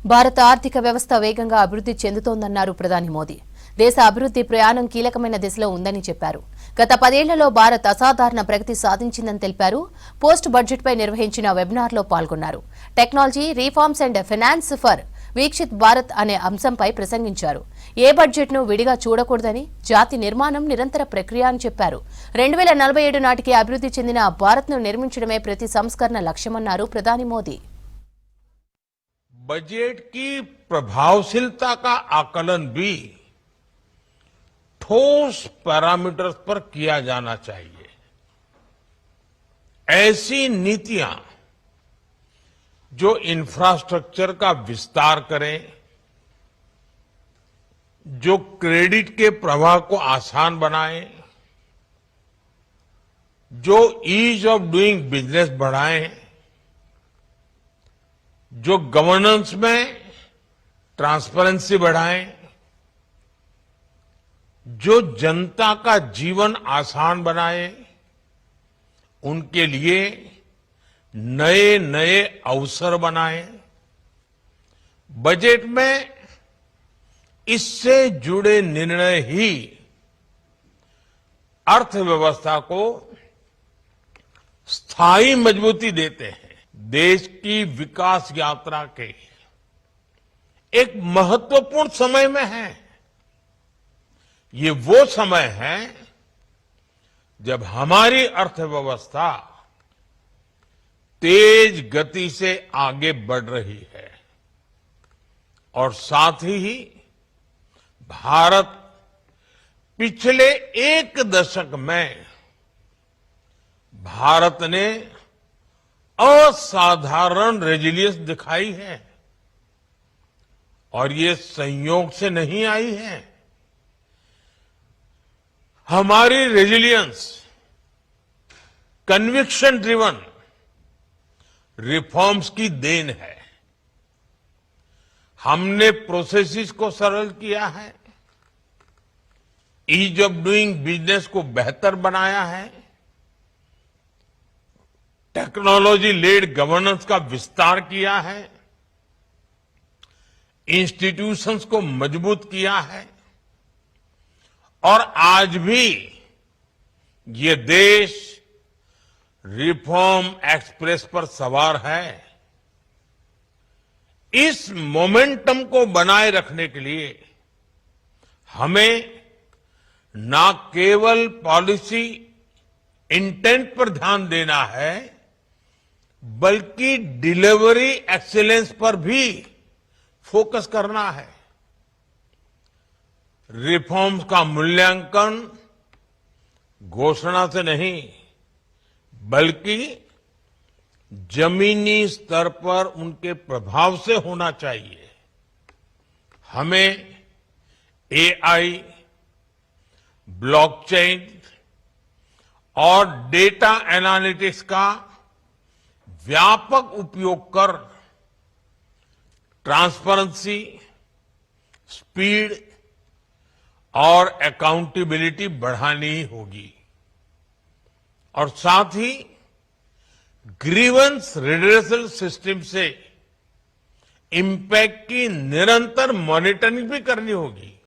భారత ఆర్థిక వ్యవస్థ వేగంగా అభివృద్ధి చెందుతోందన్నారు ప్రధాని మోదీ. దేశ అభివృద్ధి ప్రయాణం కీలకమైన దిశలో ఉందని చెప్పారు. గత 10 ఏళ్లలో భారత్ అసాధారణ ప్రగతి సాధించిందని తెలిపారు. పోస్ట్ బడ్జెట్పై నిర్వహించిన వెబినార్లో పాల్గొన్నారు. Technology, reforms and finance for Vikshith Bharat అనే అంశంపై ప్రసంగించారు. ఏ బడ్జెట్ను విడిగా చూడకూడదని, జాతి నిర్మాణం నిరంతర ప్రక్రియ అని చెప్పారు. 2047 నాటికి అభివృద్ధి చెందిన భారత్ను నిర్మించడమే ప్రతి సంస్కరణ లక్ష్యమన్నారు ప్రధాని మోదీ. बजट की प्रभावशीलता का आकलन भी ठोस पैरामीटर्स पर किया जाना चाहिए। ऐसी नीतियां जो इंफ्रास्ट्रक्चर का विस्तार करें, जो क्रेडिट के प्रवाह को आसान बनाएं, जो ईज ऑफ डूइंग बिजनेस बढ़ाएं, जो गवर्नेंस में ट्रांसपेरेंसी बढ़ाएं, जो जनता का जीवन आसान बनाए, उनके लिए नए नए अवसर बनाएं। बजट में इससे जुड़े निर्णय ही अर्थव्यवस्था को स्थायी मजबूती देते हैं। देश की विकास यात्रा के एक महत्वपूर्ण समय में है। ये वो समय है जब हमारी अर्थव्यवस्था तेज गति से आगे बढ़ रही है और साथ ही भारत पिछले एक दशक में भारत ने असाधारण रेजिलियंस दिखाई है और ये संयोग से नहीं आई है। हमारी रेजिलियंस कन्विक्शन ड्रिवन रिफॉर्म्स की देन है। हमने प्रोसेसेस को सरल किया है, ईज ऑफ डूइंग बिजनेस को बेहतर बनाया है, टेक्नोलॉजी लेड गवर्नेंस का विस्तार किया है, इंस्टीट्यूशंस को मजबूत किया है और आज भी ये देश रिफॉर्म एक्सप्रेस पर सवार है। इस मोमेंटम को बनाए रखने के लिए हमें न केवल पॉलिसी इंटेंट पर ध्यान देना है, बल्कि डिलीवरी एक्सीलेंस पर भी फोकस करना है। रिफॉर्म्स का मूल्यांकन घोषणा से नहीं, बल्कि जमीनी स्तर पर उनके प्रभाव से होना चाहिए। हमें एआई, ब्लॉकचेन और डेटा एनालिटिक्स का व्यापक उपयोग कर ट्रांसपेरेंसी, स्पीड और अकाउंटेबिलिटी बढ़ानी होगी और साथ ही ग्रीवेंस रिड्रेसल सिस्टम से इंपैक्ट की निरंतर मॉनिटरिंग भी करनी होगी।